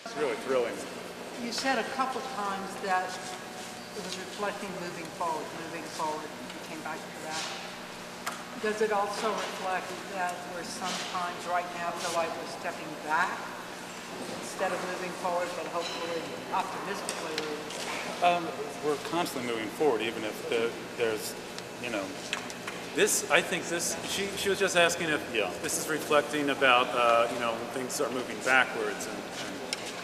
It's really thrilling. You said a couple times that it was reflecting moving forward, moving forward. You came back to that. Does it also reflect that we're sometimes right now feel like we're stepping back instead of moving forward, but hopefully optimistically moving forward? We're constantly moving forward, even if there's, you know, This, I think this, she was just asking if this is reflecting about, you know, when things are moving backwards and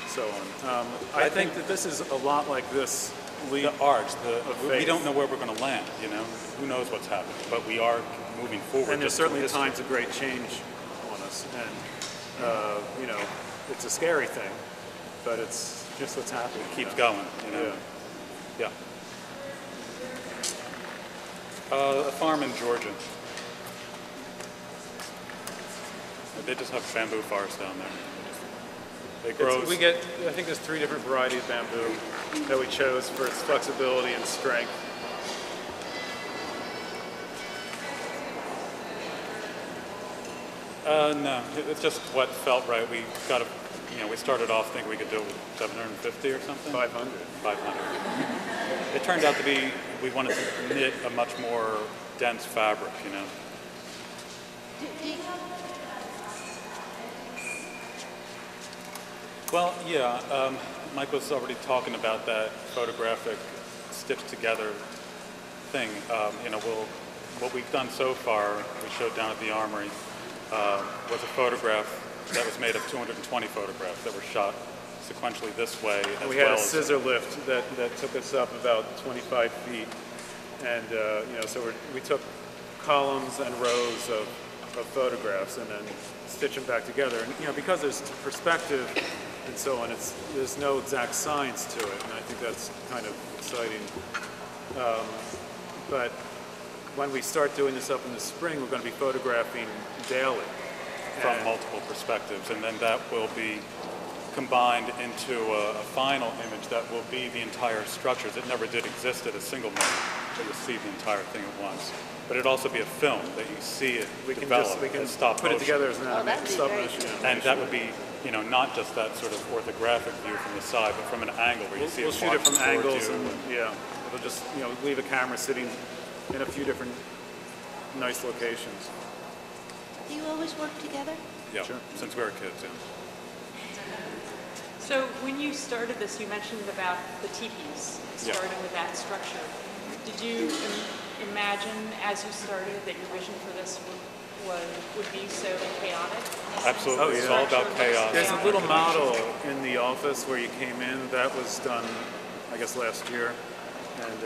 so on. I think that this is a lot like this leap. the arch, we faith. don't know where we're going to land, you know? Who knows what's happening, but we are moving forward. And there's just certainly through history. times of great change on us. And, you know, it's a scary thing, but it's just what's happening. It keeps going, you know? Yeah. A farm in Georgia. They just have bamboo forest down there. They grow. We get, I think there's 3 different varieties of bamboo that we chose for its flexibility and strength. No, it's just what felt right. We got a, you know, we started off thinking we could do 750 or something. 500. 500. It turned out to be, we wanted to knit a much more dense fabric, you know. Well, yeah, Mike was already talking about that photographic stitched together thing. You know, what we've done so far, we showed down at the Armory, was a photograph that was made of 220 photographs that were shot sequentially this way. And we had a scissor lift that took us up about 25 feet. And, you know, so we took columns and rows of photographs and then stitch them back together. And, you know, because there's perspective and so on, there's no exact science to it. And I think that's kind of exciting. But when we start doing this up in the spring, we're going to be photographing daily. From multiple perspectives, and then that will be combined into a final image that will be the entire structures. It never did exist at a single moment, that you'll see the entire thing at once. But it'd also be a film that you see it develop. We can stop put it motion. together as an stop motion. And that would be, you know, not just that sort of orthographic view from the side, but from an angle where you see We'll it shoot it from marching towards angles, you. and yeah, it'll just, you know, leave a camera sitting in a few different nice locations. Do you always work together? Yeah, Sure. since we were kids, yeah. So when you started this, you mentioned about the teepees, starting with that structure. Did you imagine, as you started, that your vision for this would be so chaotic? Absolutely, Oh, yeah. it's all about chaos. There's a little model in the office where you came in that was done, I guess, last year. And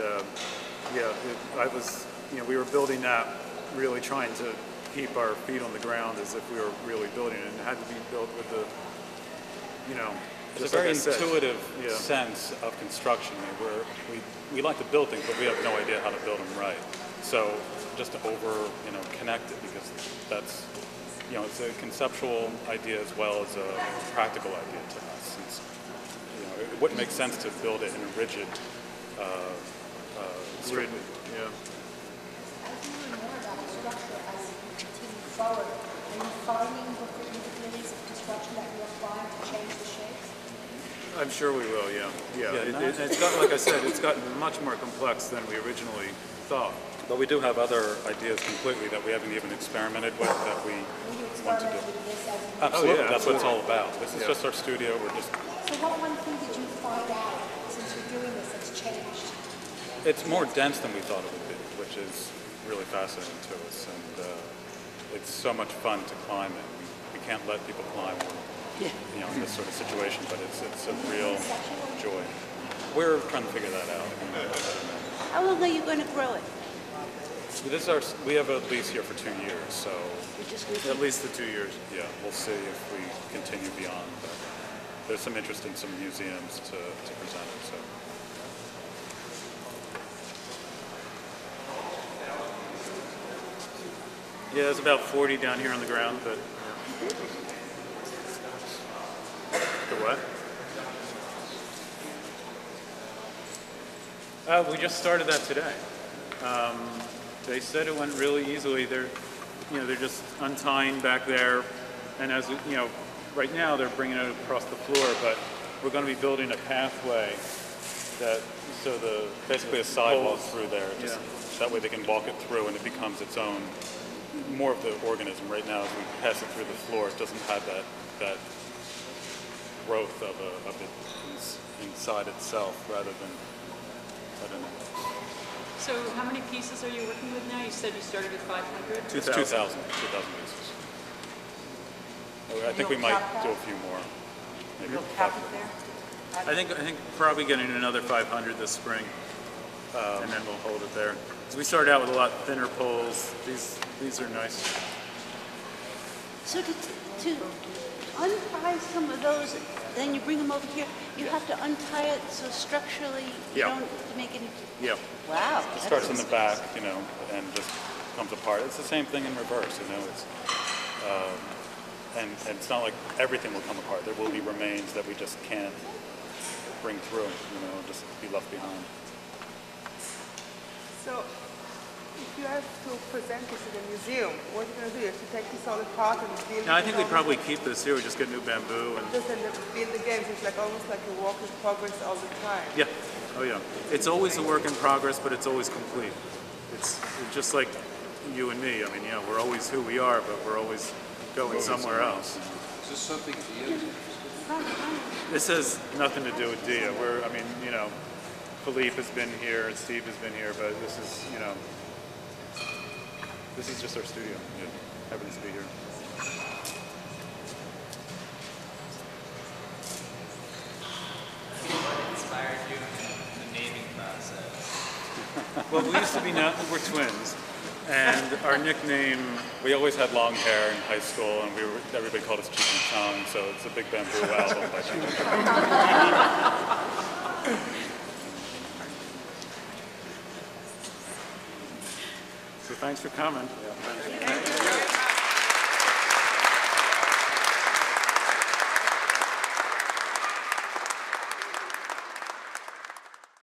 yeah, we were building that, really trying to keep our feet on the ground as if we were really building it. And it had to be built with the, you know, It's just a very like I said. intuitive Yeah. sense of construction. We like to build things, but we have no idea how to build them right. So just to connect it, because that's, you know, it's a conceptual idea as well as a practical idea to us. It's, you know, it wouldn't make sense to build it in a rigid, strictly. Yeah. As you learn more about the structure as you continue forward, are you finding different capabilities of construction that you apply to change the shapes? I'm sure we will, yeah. Yeah, It's gotten, like I said, it's gotten much more complex than we originally thought. But we do have other ideas completely that we haven't even experimented with that we Will you want to experiment do. with this as you Absolutely, yeah, that's what it's all absolutely. about. This is Yeah. just our studio. We're just, So what one thing did you find out since you're doing this that's changed? it's more dense than we thought it would be, which is really fascinating to us. And it's so much fun to climb it. We can't let people climb, you know, in this sort of situation, but it's a real joy. We're trying to figure that out. How long are you going to grow it? We have a lease here for 2 years, so You're just going At least the 2 years. yeah, we'll see if we continue beyond. But there's some interest in some museums to present it. So. Yeah, there's about 40 down here on the ground, but the what? We just started that today. They said it went really easily. They're just untying back there, and as you know, right now they're bringing it across the floor. But we're going to be building a pathway that, so basically a sidewalk through there. Just that way they can walk it through and it becomes its own, more of the organism. Right now, as we pass it through the floor, it doesn't have that growth of it inside itself, rather than, I don't know. So how many pieces are you working with now? You said you started with 500? 2,000 pieces. I think we might do a few more. Maybe You'll cap it there? I think probably getting another 500 this spring, and then we'll hold it there. Because we started out with a lot thinner poles. These are nice. So to untie some of those, then you bring them over here, you have to untie it so structurally you don't make any... Yeah. Wow. It starts in the back, you know, and just comes apart. It's the same thing in reverse, you know. It's and it's not like everything will come apart. There will be remains that we just can't bring through, you know, just be left behind. So, if you have to present this in a museum, what are you going to do? You have to take this all apart and build No, I think we'd probably keep this here. We just get new bamboo and. just build again. So it's like almost like a work in progress all the time. Yeah. Oh yeah. It's always a work in progress, but it's always complete. It's just like you and me. I mean, yeah, we're always who we are, but we're always going somewhere else. Is this something Dia? This has nothing to do with Dia. I mean, you know, Philippe has been here and Steve has been here, but this is, you know, this is just our studio. Yeah. Happens to be here. What inspired you in the naming process? Well, we used to be, we're twins, and our nickname, We always had long hair in high school, and everybody called us Cheech and Chong, so it's a big Bamboo album by Cheech and Chong. so thanks for coming.